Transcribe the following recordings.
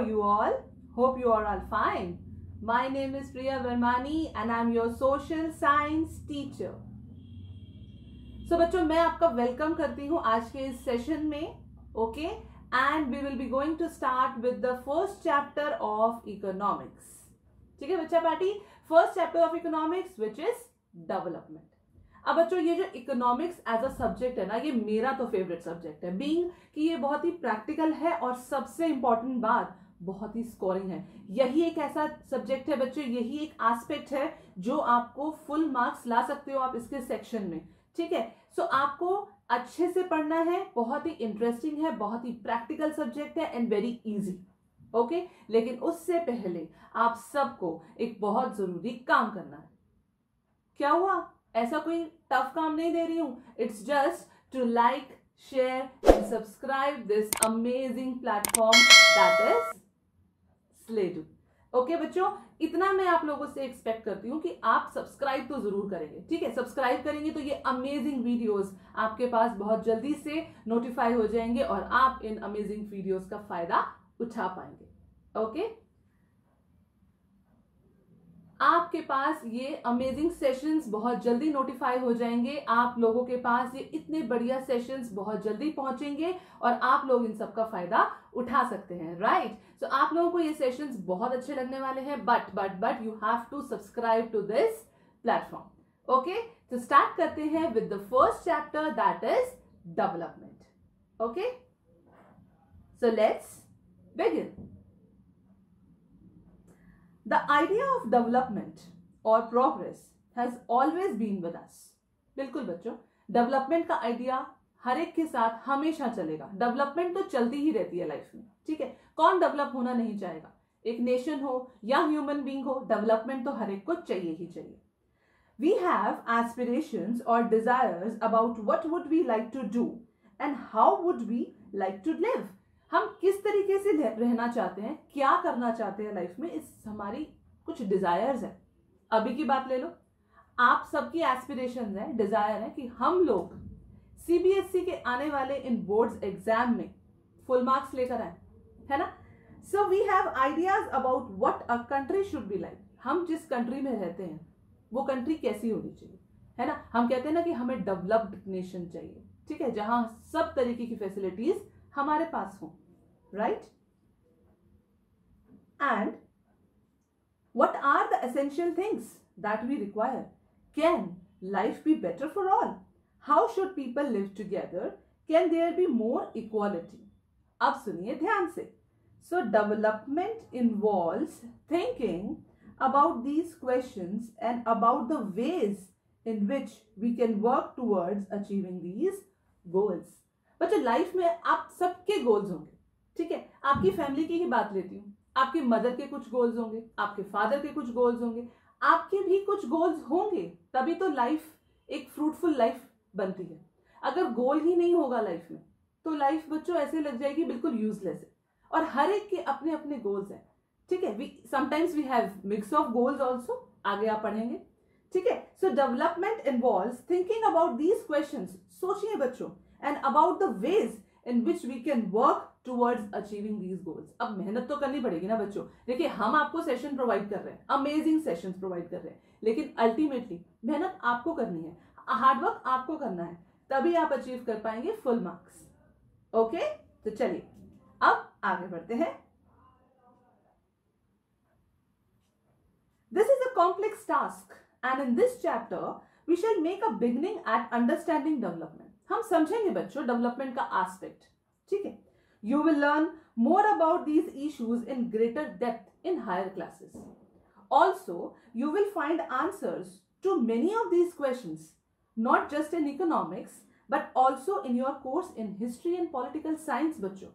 you all? Hope you are all fine. My name is Priya Vermani and I am your social science teacher. So बच्चों, मैं आपका welcome करती हूँ आज के इस सेशन में. Okay, and we will be going to start with the first chapter of economics. ठीक है बच्चा party, first chapter of economics which is development. अब बच्चों, ये जो इकोनॉमिक्स एज अ सब्जेक्ट है ना, ये मेरा तो फेवरेट सब्जेक्ट है, बीइंग कि ये बहुत ही प्रैक्टिकल है और सबसे इंपॉर्टेंट बात बहुत ही स्कोरिंग है. यही एक ऐसा सब्जेक्ट है बच्चों, यही एक एस्पेक्ट है जो आपको फुल मार्क्स ला सकते हो आप इसके सेक्शन में. ठीक है, सो आपको अच्छे से पढ़ना है, बहुत ही इंटरेस्टिंग है, बहुत ही प्रैक्टिकल सब्जेक्ट है एंड वेरी इजी. ओके, लेकिन उससे पहले आप सबको एक बहुत जरूरी काम करना है. क्या हुआ? ऐसा कोई टफ काम नहीं दे रही हूं. It's just to like, share and subscribe this amazing platform that is Sledu. Okay बच्चों, इतना मैं आप लोगों से एक्सपेक्ट करती हूँ कि आप सब्सक्राइब तो जरूर करेंगे. ठीक है, सब्सक्राइब करेंगे तो ये अमेजिंग वीडियोस आपके पास बहुत जल्दी से नोटिफाई हो जाएंगे और आप इन अमेजिंग वीडियोस का फायदा उठा पाएंगे. ओके, आपके पास ये अमेजिंग सेशंस बहुत जल्दी नोटिफाई हो जाएंगे. आप लोगों के पास ये इतने बढ़िया सेशंस बहुत जल्दी पहुंचेंगे और आप लोग इन सब का फायदा उठा सकते हैं. राइट, सो आप लोगों को ये सेशंस बहुत अच्छे लगने वाले हैं. But you have to subscribe to this platform. Okay, तो स्टार्ट करते हैं with the first chapter that is development. Okay, so let's begin. The idea of development or progress has always been with us. बिल्कुल बच्चों, development का idea हर एक के साथ हमेशा चलेगा. डेवलपमेंट तो चलती ही रहती है लाइफ में. ठीक है, कौन डेवलप होना नहीं चाहेगा? एक नेशन हो या ह्यूमन बीइंग हो, डेवलपमेंट तो हर एक को चाहिए ही चाहिए. We have aspirations or desires about what would we like to do and how would we like to live. हम किस तरीके से रहना चाहते हैं, क्या करना चाहते हैं लाइफ में, इस हमारी कुछ डिजायर्स हैं. अभी की बात ले लो, आप सबकी एस्पिरेशंस हैं, डिजायर है कि हम लोग सीबीएसई के आने वाले इन बोर्ड्स एग्जाम में फुल मार्क्स लेकर आए, है ना. So we have ideas about what a country should be like. हम जिस कंट्री में रहते हैं वो कंट्री कैसी होनी चाहिए, है ना. हम कहते हैं ना कि हमें डेवलप्ड नेशन चाहिए. ठीक है, जहां सब तरीके की फैसिलिटीज हमारे पास हों. Right? And what are the essential things that we require? Can life be better for all? How should people live together? Can there be more equality? अब सुनिए ध्यान से. So development involves thinking about these questions and about the ways in which we can work towards achieving these goals. बच्चों, life में आप सबके goals होंगे. ठीक है, आपकी फैमिली की ही बात लेती हूँ. आपके मदर के कुछ गोल्स होंगे, आपके फादर के कुछ गोल्स होंगे, आपके भी कुछ गोल्स होंगे. तभी तो लाइफ एक फ्रूटफुल लाइफ बनती है. अगर गोल ही नहीं होगा लाइफ में तो लाइफ बच्चों ऐसे लग जाएगी बिल्कुल यूजलेस है. और हर एक के अपने अपने गोल्स हैं. ठीक है, sometimes we have mix of goals also. आगे आप पढ़ेंगे. ठीक है, so development involves thinking about these questions. सोचिए बच्चों, and about the ways in which we can work towards achieving these goals. अब मेहनत तो करनी पड़ेगी ना बच्चों. देखिए, हम आपको सेशन प्रोवाइड कर रहे हैं, अमेजिंग सेशंस प्रोवाइड कर रहे हैं, लेकिन अल्टीमेटली मेहनत आपको करनी है, हार्डवर्क आपको करना है, तभी आप अचीव कर पाएंगे फुल मार्क्स. ओके, तो चलिए अब आगे बढ़ते हैं. This is a complex task and in this chapter we shall make a beginning at understanding development. हम समझेंगे बच्चों डेवलपमेंट का एस्पेक्ट. ठीक है, you will learn more about these issues in greater depth in higher classes. Also you will find answers to many of these questions, not just in economics but also in your course in history and political science. बच्चों,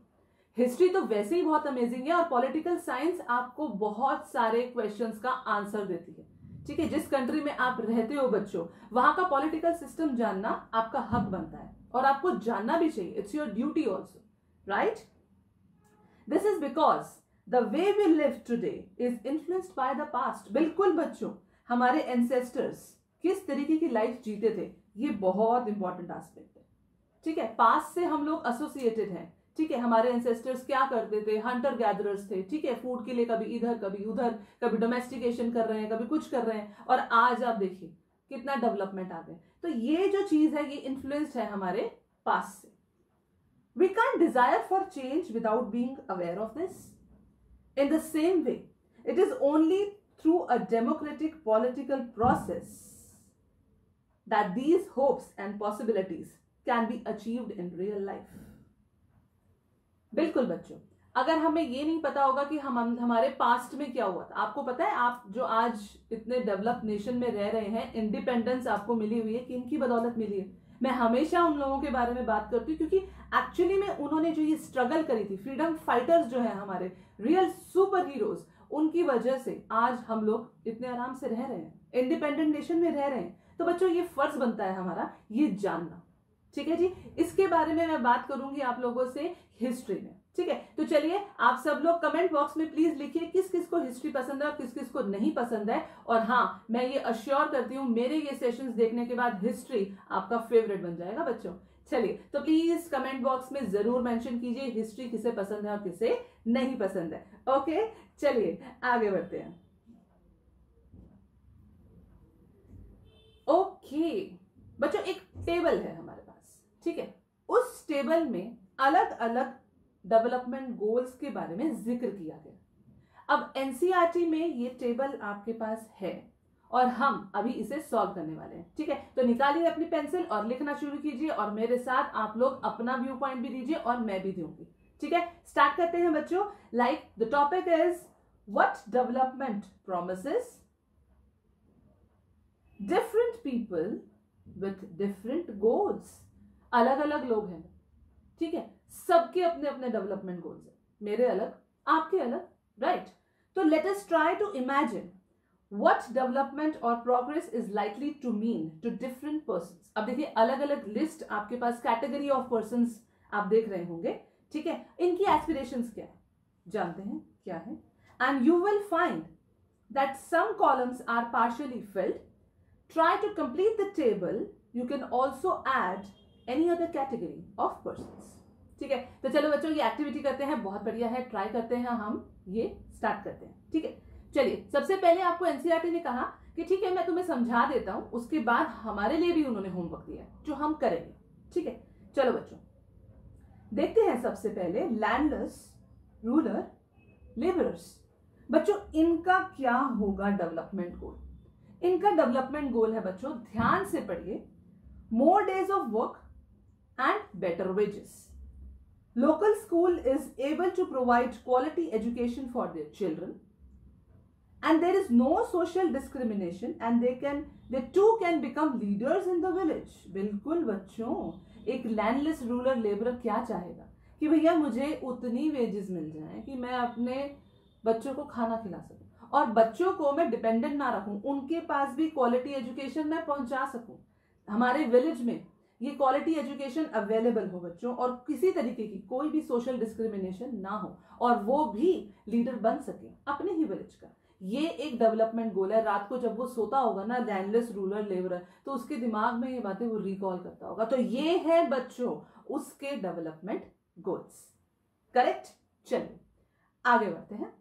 history तो वैसे ही बहुत amazing है और political science आपको बहुत सारे questions का आंसर देती है. ठीक है, जिस कंट्री में आप रहते हो बच्चों, वहां का पॉलिटिकल सिस्टम जानना आपका हक बनता है और आपको जानना भी चाहिए. It's your duty also. Right, this is because the way we live today is influenced by the past. बिल्कुल बच्चों, हमारे एंसेस्टर्स किस तरीके की लाइफ जीते थे, ये बहुत इंपॉर्टेंट एस्पेक्ट है. ठीक है, पास्ट से हम लोग एसोसिएटेड हैं. ठीक है, हमारे एंसेस्टर्स क्या करते थे, हंटर गैदरर्स थे, ठीक है, फूड के लिए कभी इधर कभी उधर, कभी डोमेस्टिकेशन कर रहे हैं, कभी कुछ कर रहे हैं, और आज आप देखिए कितना डेवलपमेंट आ गया। तो ये जो चीज है ये इन्फ्लुएंस्ड है हमारे पास्ट से। We can desire for change without being aware of this. In the same way it is only through a democratic political process that these hopes and possibilities can be achieved in real life। बिल्कुल बच्चों, अगर हमें ये नहीं पता होगा कि हमारे पास्ट में क्या हुआ था। आपको पता है, आप जो आज इतने डेवलप नेशन में रह रहे हैं, इंडिपेंडेंस आपको मिली हुई है, किनकी बदौलत मिली है? मैं हमेशा उन लोगों के बारे में बात करती हूँ, क्योंकि एक्चुअली में उन्होंने जो ये स्ट्रगल करी थी, फ्रीडम फाइटर्स जो है हमारे रियल सुपर हीरोज, उनकी वजह से आज हम लोग इतने आराम से रह रहे हैं, इंडिपेंडेंट नेशन में रह रहे हैं। तो बच्चों ये फर्ज बनता है हमारा ये जानना, ठीक है जी। इसके बारे में मैं बात करूंगी आप लोगों से हिस्ट्री में, ठीक है। तो चलिए आप सब लोग कमेंट बॉक्स में प्लीज लिखिए किस किस को हिस्ट्री पसंद है और किस किस को नहीं पसंद है। और हाँ, मैं ये अश्योर करती हूँ मेरे ये सेशंस देखने के बाद हिस्ट्री आपका फेवरेट बन जाएगा बच्चों। चलिए, तो प्लीज कमेंट बॉक्स में जरूर मेंशन कीजिए हिस्ट्री किसे पसंद है और किसे नहीं पसंद है। ओके, चलिए आगे बढ़ते हैं। ओके बच्चों, एक टेबल है हमारे पास, ठीक है। उस टेबल में अलग अलग डेवलपमेंट गोल्स के बारे में जिक्र किया गया। अब एनसीईआरटी में ये टेबल आपके पास है और हम अभी इसे सॉल्व करने वाले हैं, ठीक है। तो निकालिए अपनी पेंसिल और लिखना शुरू कीजिए, और मेरे साथ आप लोग अपना व्यू पॉइंट भी दीजिए और मैं भी दूंगी, ठीक है। स्टार्ट करते हैं बच्चों। Like the topic is what development promises different people with different goals. अलग अलग लोग हैं, ठीक है, सबके अपने अपने डेवलपमेंट गोल्स हैं, मेरे अलग आपके अलग, राइट। तो let us try to imagine what development और progress is likely to mean to different persons. अब देखिए अलग अलग लिस्ट आपके पास, कैटेगरी ऑफ पर्संस आप देख रहे होंगे, ठीक है। इनकी एस्पिरेशंस क्या है जानते हैं क्या है? And you will find that some columns are partially filled. Try to complete the table. You can also add any other category of persons. ठीक है, तो चलो बच्चों ये एक्टिविटी करते हैं, बहुत बढ़िया है, ट्राई करते हैं, हम ये स्टार्ट करते हैं, ठीक है। चलिए, सबसे पहले आपको एनसीईआरटी ने कहा कि ठीक है मैं तुम्हें समझा देता हूं, उसके बाद हमारे लिए भी उन्होंने होमवर्क दिया है जो हम करेंगे, ठीक है। चलो बच्चों देखते हैं सबसे पहले लैंडलेस, रूरल, लेबरर्स। बच्चों इनका क्या होगा डेवलपमेंट गोल? इनका डेवलपमेंट गोल है बच्चों, ध्यान से पढ़िए, more days of work and better wages. Local school is able to provide quality education for their children and there is no social discrimination and they too can become leaders in the village. बिल्कुल बच्चों, एक landless rural labourer क्या चाहेगा कि भैया मुझे उतनी wages मिल जाए कि मैं अपने बच्चों को खाना खिला सकूं और बच्चों को मैं डिपेंडेंट ना रखूं, उनके पास भी क्वालिटी एजुकेशन मैं पहुंचा सकूं, हमारे विलेज में ये क्वालिटी एजुकेशन अवेलेबल हो बच्चों, और किसी तरीके की कोई भी सोशल डिस्क्रिमिनेशन ना हो, और वो भी लीडर बन सके अपने ही विलेज का। ये एक डेवलपमेंट गोल है। रात को जब वो सोता होगा ना लैंडलेस रूरल लेबरर, तो उसके दिमाग में ये बातें वो रिकॉल करता होगा। तो ये है बच्चों उसके डेवलपमेंट गोल्स, करेक्ट। चलिए आगे बढ़ते हैं।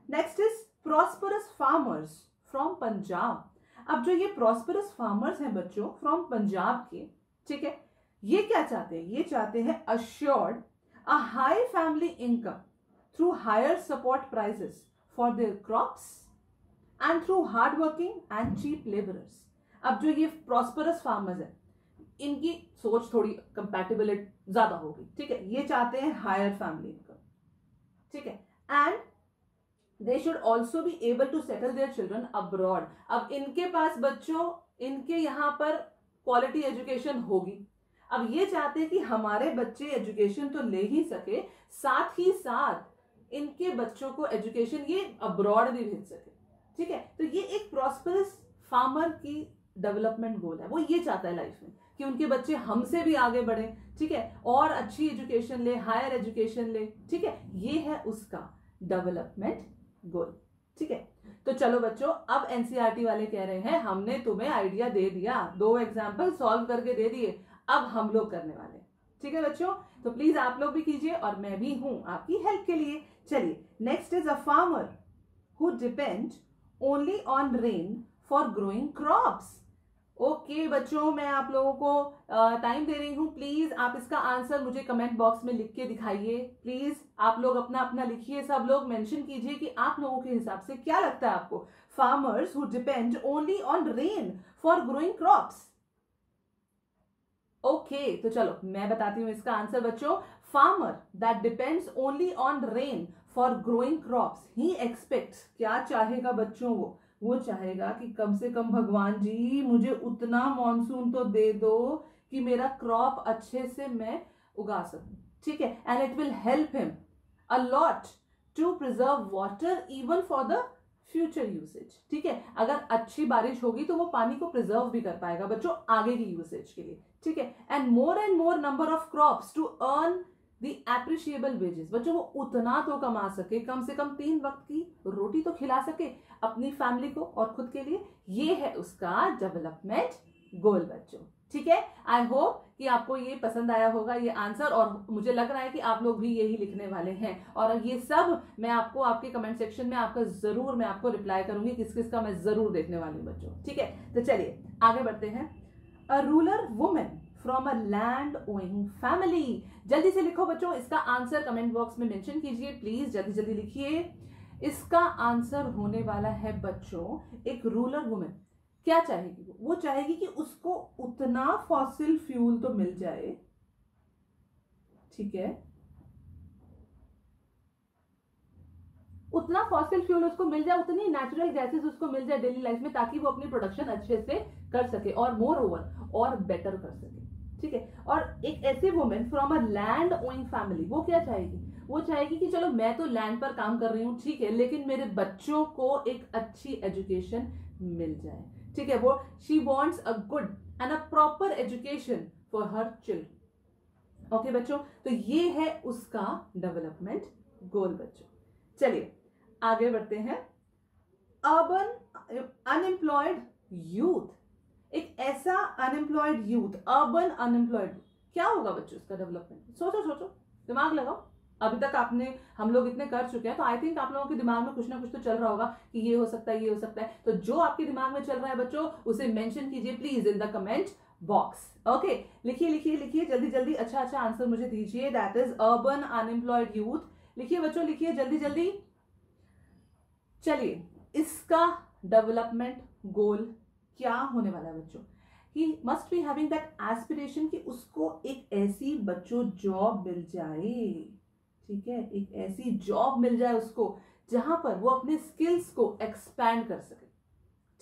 Next is prosperous farmers from Punjab. अब जो ये प्रॉस्परस फार्मर्स हैं बच्चों फ्रॉम पंजाब के, ठीक है, ये क्या चाहते हैं? ये चाहते हैं assured a high family income through higher support prices for their crops and through hard working and cheap labourers. अब जो ये प्रॉस्परस फार्मर्स हैं इनकी सोच थोड़ी कंपैटिबिलिटी ज्यादा होगी, ठीक है। ये चाहते हैं हायर फैमिली इनकम, ठीक है, and they should also be able to settle their children abroad। अब इनके पास बच्चों इनके यहाँ पर क्वालिटी एजुकेशन होगी। अब ये चाहते हैं कि हमारे बच्चे एजुकेशन तो ले ही सके, साथ ही साथ इनके बच्चों को एजुकेशन ये अब्रॉड भी भेज सके, ठीक है। तो ये एक प्रॉस्परस फार्मर की डेवलपमेंट गोल है, वो ये चाहता है लाइफ में कि उनके बच्चे हमसे भी आगे बढ़े, ठीक है, और अच्छी एजुकेशन ले, हायर एजुकेशन ले, ठीक है। ये है उसका डेवलपमेंट गोल, ठीक है। तो चलो बच्चों, अब एनसीईआरटी वाले कह रहे हैं हमने तुम्हें आइडिया दे दिया, 2 एग्जाम्पल सॉल्व करके दे दिए, अब हम लोग करने वाले हैं, ठीक है बच्चों, तो प्लीज आप लोग भी कीजिए और मैं भी हूं आपकी हेल्प के लिए। चलिए, next is a farmer who depend only on rain for growing crops. Okay बच्चों, मैं आप लोगों को टाइम दे रही हूं, प्लीज आप इसका आंसर मुझे कमेंट बॉक्स में लिख के दिखाइए। प्लीज आप लोग अपना अपना लिखिए, सब लोग मेंशन कीजिए कि आप लोगों के हिसाब से क्या लगता है आपको। Farmers who depend only on rain for growing crops. Okay, तो चलो मैं बताती हूं इसका आंसर बच्चों। Farmer that depends only on rain for growing crops, he aspects, क्या चाहेगा बच्चों, वो चाहेगा कि कम से कम भगवान जी मुझे उतना मॉनसून तो दे दो कि मेरा क्रॉप अच्छे से मैं उगा सकूं, ठीक है। And it will help him a lot to preserve water even for the future usage, ठीक है। अगर अच्छी बारिश होगी तो वो पानी को प्रिजर्व भी कर पाएगा बच्चों आगे की यूसेज के लिए, ठीक है। And more number of crops to earn the appreciable wages, बच्चों वो उतना तो कमा सके, कम से कम 3 वक्त की रोटी तो खिला सके अपनी फैमिली को और खुद के लिए। ये है उसका डेवलपमेंट गोल बच्चों, ठीक है। आई होप कि आपको ये पसंद आया होगा ये आंसर, और मुझे लग रहा है कि आप लोग भी यही लिखने वाले हैं। और ये सब मैं आपको आपके कमेंट सेक्शन में आपका जरूर मैं आपको रिप्लाई करूंगी, किस किस का मैं जरूर देखने वाली हूँ बच्चों, ठीक है। तो चलिए आगे बढ़ते हैं। A rural women from a land owing family, जल्दी से लिखो बच्चों, इसका आंसर कमेंट बॉक्स में मेंशन कीजिए, प्लीज जल्दी जल्दी लिखिए। इसका आंसर होने वाला है बच्चों, एक रूरल वुमेन क्या चाहेगी, वो चाहेगी कि उसको उतना फॉसिल फ्यूल तो मिल जाए, ठीक है, उतना फॉसिल फ्यूल उसको मिल जाए, उतनी नेचुरल गैसेस उसको मिल जाए डेली लाइफ में, ताकि वो अपनी प्रोडक्शन अच्छे से कर सके और मोर ओवर और बेटर कर सके, ठीक है। और एक ऐसे women from a land owing family, वो क्या चाहेगी, वो चाहेगी कि चलो मैं तो लैंड पर काम कर रही हूँ, ठीक है, लेकिन मेरे बच्चों को एक अच्छी एजुकेशन मिल जाए, ठीक है। वो she wants a good and a proper education for her children. Okay बच्चों, तो ये है उसका डेवलपमेंट गोल बच्चों। चलिए आगे बढ़ते हैं। अर्बन अनएम्प्लॉयड यूथ, एक ऐसा अनएम्प्लॉयड यूथ, अर्बन अनएम्प्लॉयड, क्या होगा बच्चों इसका डेवलपमेंट, सोचो सोचो, दिमाग लगाओ। अभी तक हम लोग इतने कर चुके हैं, तो आई थिंक आप लोगों के दिमाग में कुछ ना कुछ तो चल रहा होगा कि ये हो सकता है, ये हो सकता है। तो जो आपके दिमाग में चल रहा है बच्चों, उसे मेंशन कीजिए please in the comment box. Okay, लिखिए लिखिए लिखिए जल्दी जल्दी, अच्छा अच्छा आंसर मुझे दीजिए। That is urban unemployed youth. लिखिए बच्चों, लिखिए जल्दी जल्दी। चलिए, इसका डेवलपमेंट गोल क्या होने वाला है बच्चों? He must be having that aspiration कि उसको एक ऐसी बच्चों जॉब मिल जाए, ठीक है, एक ऐसी जॉब मिल जाए उसको जहां पर वो अपने स्किल्स को एक्सपैंड कर सके,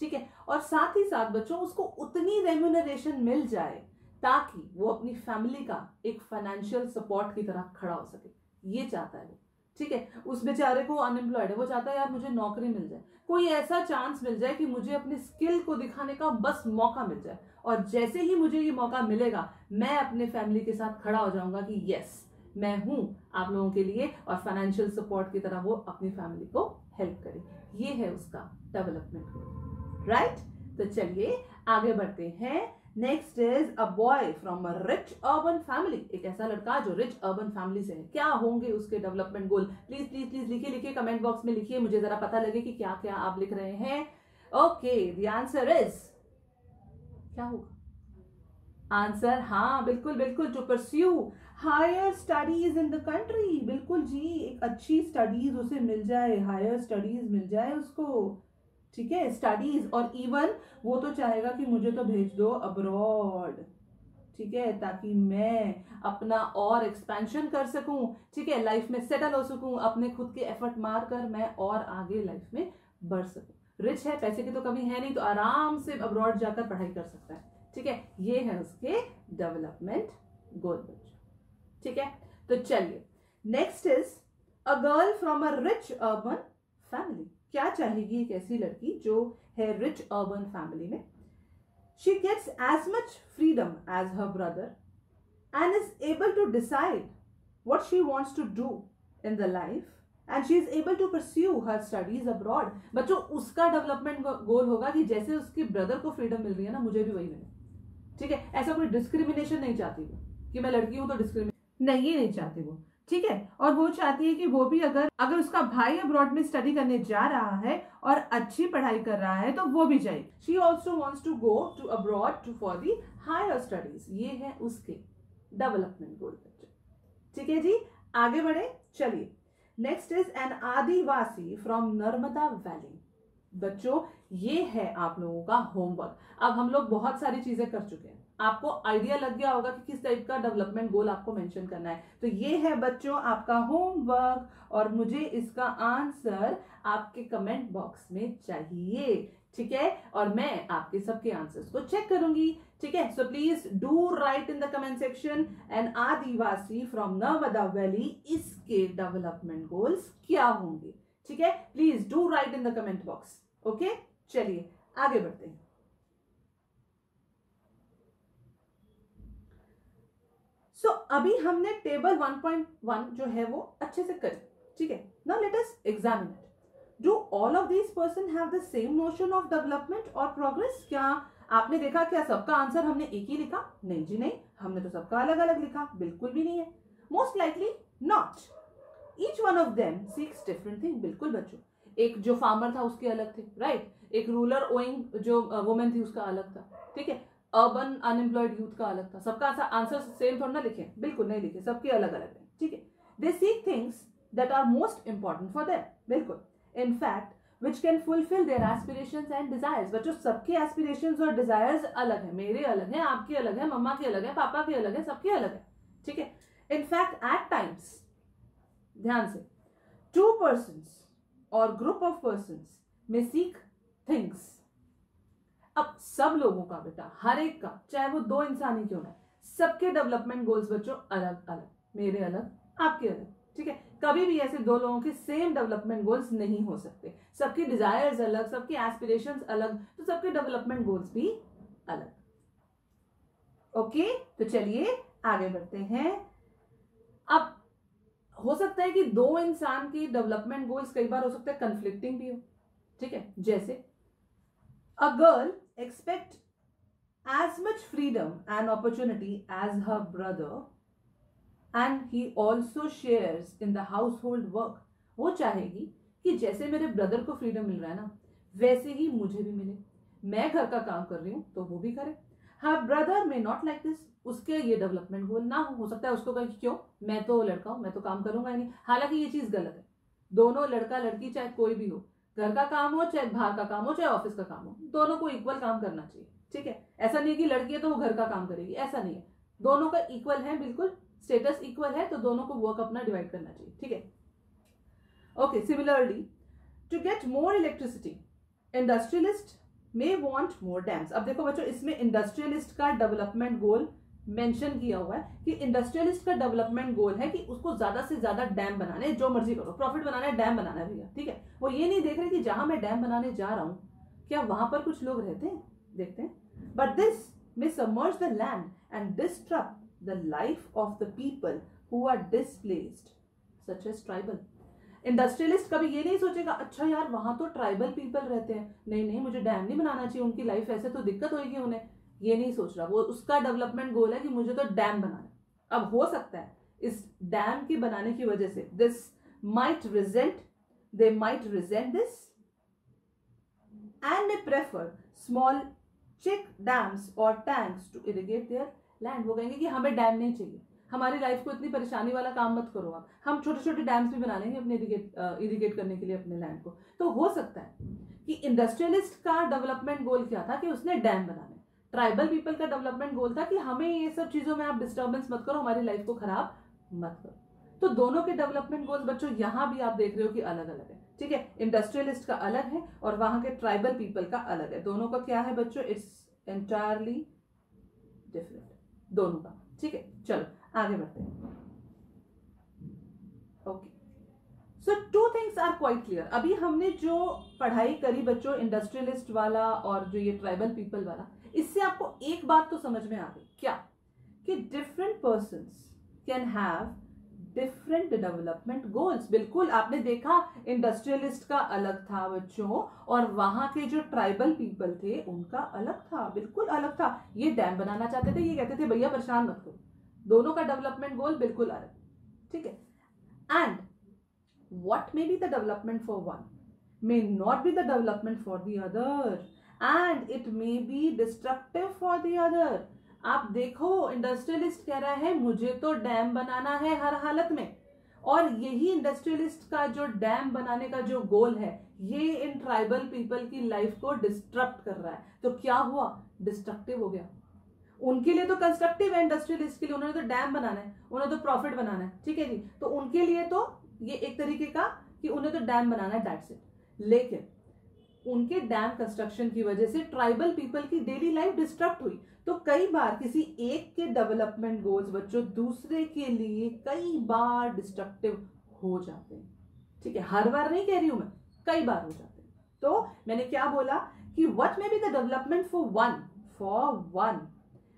ठीक है। और साथ ही साथ बच्चों उसको उतनी रेम्यूनरेशन मिल जाए ताकि वो अपनी फैमिली का एक फाइनेंशियल सपोर्ट की तरह खड़ा हो सके, ये चाहता है वो, ठीक है। उस बेचारे को अनएम्प्लॉयड है, वो चाहता है यार मुझे नौकरी मिल जाए, कोई ऐसा चांस मिल जाए कि मुझे अपने स्किल को दिखाने का बस मौका मिल जाए, और जैसे ही मुझे ये मौका मिलेगा मैं अपने फैमिली के साथ खड़ा हो जाऊंगा कि यस मैं हूं आप लोगों के लिए, और फाइनेंशियल सपोर्ट की तरह वो अपनी फैमिली को हेल्प करे। ये है उसका डेवलपमेंट गोल, राइट। तो चलिए आगे बढ़ते हैं। Next is a boy from a rich urban family, एक ऐसा लड़का जो रिच अर्बन फैमिली से है, क्या होंगे उसके development goal? Please please please लिखिए लिखिए, कमेंट बॉक्स में लिखिए, मुझे जरा पता लगे कि क्या क्या आप लिख रहे हैं। ओके, द आंसर इज, क्या होगा आंसर? हाँ बिल्कुल बिल्कुल, to pursue higher studies in the country, बिल्कुल जी, एक अच्छी स्टडीज उसे मिल जाए, हायर स्टडीज मिल जाए उसको, ठीक है, स्टडीज। और इवन वो तो चाहेगा कि मुझे तो भेज दो अब्रॉड, ठीक है, ताकि मैं अपना और एक्सपेंशन कर सकूं, ठीक है, लाइफ में सेटल हो सकूं, अपने खुद के एफर्ट मार कर मैं और आगे लाइफ में बढ़ सकूं। रिच है, पैसे की तो कमी है नहीं, तो आराम से अब्रॉड जाकर पढ़ाई कर सकता है, ठीक है। ये है उसके डेवलपमेंट गोल बच्चों, ठीक है। तो चलिए next is a girl from a rich urban family, क्या चाहेगी एक ऐसी लड़की जो है रिच अर्बन फैमिली में? She gets as much freedom as her brother and is able to decide what she wants to do in the life and she is able to pursue her studies abroad. बच्चों उसका development goal होगा कि जैसे उसके brother को freedom मिल रही है ना, मुझे भी वही मिले, ठीक है। ऐसा कोई डिस्क्रिमिनेशन नहीं चाहती वो, कि मैं लड़की हूं तो डिस्क्रिमिनेट नहीं, ये नहीं चाहती वो, ठीक है। और वो चाहती है कि वो भी अगर उसका भाई अब्रॉड में स्टडी करने जा रहा है और अच्छी पढ़ाई कर रहा है तो वो भी जाए। She also wants to go to abroad for the higher studies. ये है उसके डेवलपमेंट गोल बच्चों, ठीक है जी। आगे बढ़े, चलिए। Next is an Adivasi from Narmada valley. बच्चों ये है आप लोगों का होमवर्क। अब हम लोग बहुत सारी चीजें कर चुके हैं, आपको आइडिया लग गया होगा कि किस टाइप का डेवलपमेंट गोल आपको मेंशन करना है। तो ये है बच्चों आपका होमवर्क, और मुझे इसका आंसर आपके कमेंट बॉक्स में चाहिए, ठीक है। और मैं आपके सबके आंसर्स को चेक करूंगी, ठीक है। So please do write in the comment section an Adivasi from Narmada valley, इसके डेवलपमेंट गोल्स क्या होंगे, ठीक है। Please do write in the comment box, okay. चलिए आगे बढ़ते हैं। सो अभी हमने टेबल 1.1 जो है वो अच्छे से करी, ठीक है। Now let us examine it. Do all of these person have the same notion of development और प्रोग्रेस? क्या आपने देखा क्या सबका आंसर हमने एक ही लिखा? नहीं जी नहीं, हमने तो सबका अलग अलग लिखा, बिल्कुल भी नहीं है। Most likely not. Each one of them seeks different thing. बिल्कुल बच्चों, एक जो फार्मर था उसके अलग थे, राइट। एक रूरल ओइंग जो वुमेन थी उसका अलग था, ठीक है। अर्बन अनएम्प्लॉयड यूथ का अलग था। सबका आंसर सेम थोड़ा ना लिखे, बिल्कुल नहीं लिखे, सबके अलग अलग है, ठीक है। They seek things that are most important for them, बिल्कुल। In fact which can fulfil their aspirations and desires. बच्चों सबके एस्पिरेशंस और डिजायर्स अलग है, मेरे अलग है, आपके अलग है, मम्मा के अलग है, पापा के अलग है, सबके अलग है, ठीक है। इन फैक्ट एट टाइम्स, ध्यान से, टू पर्सन्स और ग्रुप ऑफ पर्सन्स में सीक थिंग्स। अब सब लोगों का बेटा, हर एक का, चाहे वो दो इंसान ही क्यों ना, सबके डेवलपमेंट गोल्स बच्चों अलग अलग, मेरे अलग, आपके अलग, ठीक है। कभी भी ऐसे दो लोगों के सेम डेवलपमेंट गोल्स नहीं हो सकते। सबकी डिजायर्स अलग, सबके एस्पिरेशंस अलग, तो सबके डेवलपमेंट गोल्स भी अलग, ओके। तो चलिए आगे बढ़ते हैं। अब हो सकता है कि दो इंसान की डेवलपमेंट गोल्स कई बार हो सकता है कंफ्लिक्टिंग भी हो, ठीक है। जैसे a girl expect as much freedom and opportunity as her brother and he also shares in the household work। वो चाहेगी कि जैसे मेरे ब्रदर को फ्रीडम मिल रहा है ना, वैसे ही मुझे भी मिले। मैं घर का काम कर रही हूं तो वो भी करे। her brother may not like this। उसके ये डेवलपमेंट गोल ना हो सकता है उसको कहे कि क्यों, मैं तो लड़का हूं, मैं तो काम करूंगा ही नहीं। हालांकि ये चीज गलत है। दोनों, लड़का लड़की चाहे कोई भी हो, घर का काम हो चाहे बाहर का काम हो चाहे ऑफिस का काम हो, दोनों को इक्वल काम करना चाहिए, ठीक है। ऐसा नहीं है कि लड़की है तो वो घर का काम करेगी, ऐसा नहीं है। दोनों का इक्वल है, बिल्कुल स्टेटस इक्वल है, तो दोनों को वर्क अपना डिवाइड करना चाहिए, ठीक है। Okay, similarly to get more electricity industrialist may want more dams. अब देखो बच्चों, इसमें इंडस्ट्रियलिस्ट का डेवलपमेंट गोल मेंशन किया हुआ है कि इंडस्ट्रियलिस्ट का डेवलपमेंट गोल है कि उसको ज्यादा से ज्यादा डैम बनाने, जो मर्जी करो, प्रॉफिट बनाना है, डैम बनाना है भैया, ठीक है। वो ये नहीं देख रहे कि जहां मैं डैम बनाने जा रहा हूं क्या वहां पर कुछ लोग रहते हैं, देखते हैं। But this may submerge the land and disturb the life of the people who are displaced such as tribal. Industrialist कभी ये नहीं सोचेगा अच्छा यार वहां तो ट्राइबल पीपल रहते हैं, नहीं नहीं मुझे डैम नहीं बनाना चाहिए, उनकी लाइफ ऐसे तो दिक्कत होगी उन्हें, ये नहीं सोच रहा। वो उसका डेवलपमेंट गोल है कि मुझे तो डैम बनाना है। अब हो सकता है इस डैम की बनाने की वजह से they might resent this and they prefer small check dams और tanks to irrigate their land. वो कहेंगे कि हमें डैम नहीं चाहिए, हमारी लाइफ को इतनी परेशानी वाला काम मत करो आप, हम छोटे छोटे डैम्स भी बना लेंगे अपने इरिगेट करने के लिए अपने लैंड को। तो हो सकता है कि इंडस्ट्रियलिस्ट का डेवलपमेंट गोल क्या था कि उसने डैम बनाने, ट्राइबल पीपल का डेवलपमेंट गोल था कि हमें ये सब चीजों में आप डिस्टर्बेंस मत करो, हमारी लाइफ को खराब मत करो। तो दोनों के डेवलपमेंट गोल्स बच्चों यहां भी आप देख रहे हो कि अलग अलग है, ठीक है। इंडस्ट्रियलिस्ट का अलग है और वहां के ट्राइबल पीपल का अलग है। दोनों का क्या है बच्चों, इट्स एंटायरली डिफरेंट दोनों का, ठीक है। चलो आगे बढ़ते हैं। Okay, so two things are quite clear. अभी हमने जो पढ़ाई करी बच्चों इंडस्ट्रियलिस्ट वाला और जो ये ट्राइबल पीपल वाला, इससे आपको एक बात तो समझ में आ गई क्या, कि different persons can have different development goals. बिल्कुल, आपने देखा इंडस्ट्रियलिस्ट का अलग था बच्चों और वहां के जो ट्राइबल पीपल थे उनका अलग था, बिल्कुल अलग था। ये डैम बनाना चाहते थे, ये कहते थे भैया परेशान मत करो, दोनों का डेवलपमेंट गोल बिल्कुल अलग, ठीक है। And what may be the development for one may not be the development for the other, and it may be destructive for the other. आप देखो, इंडस्ट्रियलिस्ट कह रहा है मुझे तो डैम बनाना है हर हालत में, और यही इंडस्ट्रियलिस्ट का जो डैम बनाने का जो गोल है ये इन ट्राइबल पीपल की लाइफ को डिस्ट्रक्ट कर रहा है। तो क्या हुआ, डिस्ट्रक्टिव हो गया। उनके लिए तो कंस्ट्रक्टिव है, इंडस्ट्रियलिस्ट के लिए उन्होंने तो डैम बनाना है, उन्हें तो प्रॉफिट बनाना है, ठीक है जी। तो उनके लिए तो ये एक तरीके का कि उन्हें तो डैम बनाना है, दैट्स इट। लेकिन उनके डैम कंस्ट्रक्शन की वजह से ट्राइबल पीपल की डेली लाइफ डिस्ट्रक्ट हुई। तो कई बार किसी एक के डेवलपमेंट गोल्स बच्चों दूसरे के लिए कई बार डिस्ट्रक्टिव हो जाते हैं, ठीक है। हर बार नहीं कह रही हूं मैं, कई बार हो जाते हैं। तो मैंने क्या बोला कि what may be the development for one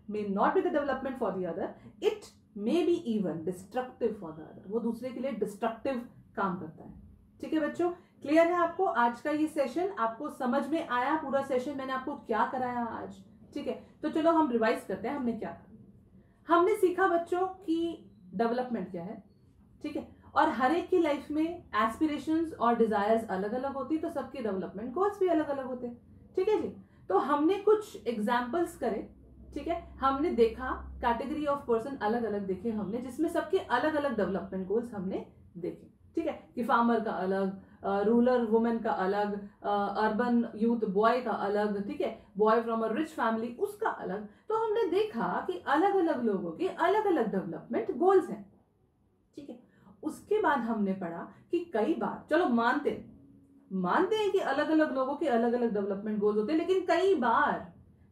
may not be the development for the other, it may be even destructive for the other। वो दूसरे के लिए डिस्ट्रक्टिव काम करता है, ठीक है बच्चों। क्लियर है आपको आज का ये सेशन? आपको समझ में आया पूरा सेशन मैंने आपको क्या कराया आज, ठीक है। तो चलो हम रिवाइज करते हैं हमने क्या करा। हमने सीखा बच्चों कि डेवलपमेंट क्या है, ठीक है, और हर एक की लाइफ में एस्पिरेशंस और डिजायर्स अलग अलग होती, तो सबके डेवलपमेंट गोल्स भी अलग अलग होते, ठीक है जी। तो हमने कुछ एग्जाम्पल्स करे, ठीक है, हमने देखा कैटेगरी ऑफ पर्सन अलग अलग देखे हमने, जिसमें सबके अलग अलग डेवलपमेंट गोल्स हमने देखे, ठीक है, कि फार्मर का अलग, रूरल वुमेन का अलग, अर्बन यूथ बॉय का अलग, ठीक है, boy from a rich family उसका अलग। तो हमने देखा कि अलग अलग लोगों के अलग अलग डेवलपमेंट गोल्स हैं, ठीक है। उसके बाद हमने पढ़ा कि कई बार, चलो मानते हैं कि अलग अलग लोगों के अलग अलग डेवलपमेंट गोल्स होते हैं, लेकिन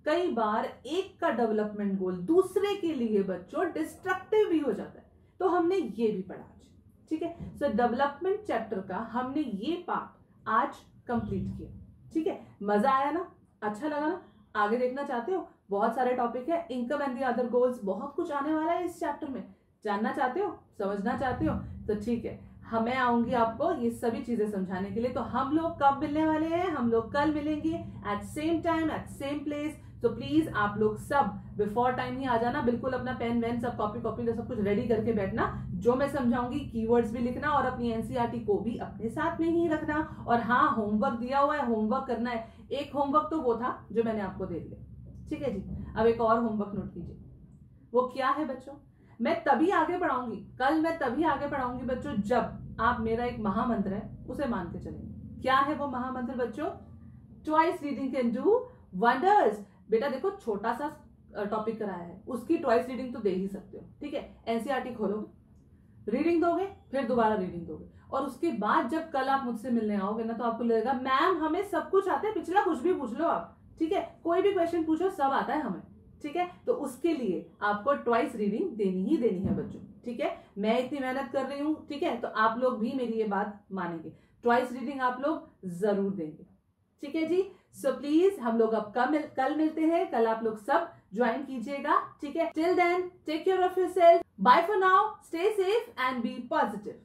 कई बार एक का डेवलपमेंट गोल दूसरे के लिए बच्चों डिस्ट्रक्टिव भी हो जाता है। तो हमने ये भी पढ़ा आज, ठीक है। सो डेवलपमेंट चैप्टर का हमने ये पार्ट आज कंप्लीट किया, ठीक है। मजा आया ना, अच्छा लगा ना? आगे देखना चाहते हो? बहुत सारे टॉपिक है, income and the other goals, बहुत कुछ आने वाला है इस चैप्टर में। जानना चाहते हो, समझना चाहते हो, तो ठीक है, मैं आऊंगी आपको ये सभी चीजें समझाने के लिए। तो हम लोग कब मिलने वाले हैं? हम लोग कल मिलेंगे at same time at same place. तो प्लीज आप लोग सब बिफोर टाइम ही आ जाना, बिल्कुल अपना पेन वेन सब कॉपी सब कुछ रेडी करके बैठना। जो मैं समझाऊंगी कीवर्ड्स भी लिखना और अपनी एनसीईआरटी को भी अपने साथ में ही रखना। और हाँ, होमवर्क दिया हुआ है, होमवर्क करना है। एक होमवर्क तो वो था जो मैंने आपको दे दिया, ठीक है जी। अब एक और होमवर्क नोट कीजिए, वो क्या है बच्चों? मैं तभी आगे पढ़ाऊंगी, कल मैं तभी आगे पढ़ाऊंगी बच्चों जब आप मेरा एक महामंत्र है उसे मान के चलेंगे। क्या है वो महामंत्र बच्चों? Twice reading can do wonders. बेटा देखो, छोटा सा टॉपिक कराया है, उसकी ट्वाइस रीडिंग तो दे ही सकते हो, ठीक है। एनसीईआरटी खोलोगे, रीडिंग दोगे, फिर दोबारा रीडिंग दोगे, और उसके बाद जब कल आप मुझसे मिलने आओगे ना, तो आपको लगेगा मैम हमें सब कुछ आता है, पिछला कुछ भी पूछ लो आप, ठीक है, कोई भी क्वेश्चन पूछो, सब आता है हमें, ठीक है। तो उसके लिए आपको ट्वाइस रीडिंग देनी ही देनी है बच्चों, ठीक है। मैं इतनी मेहनत कर रही हूं, ठीक है, तो आप लोग भी मेरी ये बात मानेंगे, ट्वाइस रीडिंग आप लोग जरूर देंगे, ठीक है जी। सो प्लीज हम लोग अब कल मिलते हैं, कल आप लोग सब ज्वाइन कीजिएगा, ठीक है। Till then take care of yourself, bye for now, stay safe and be positive.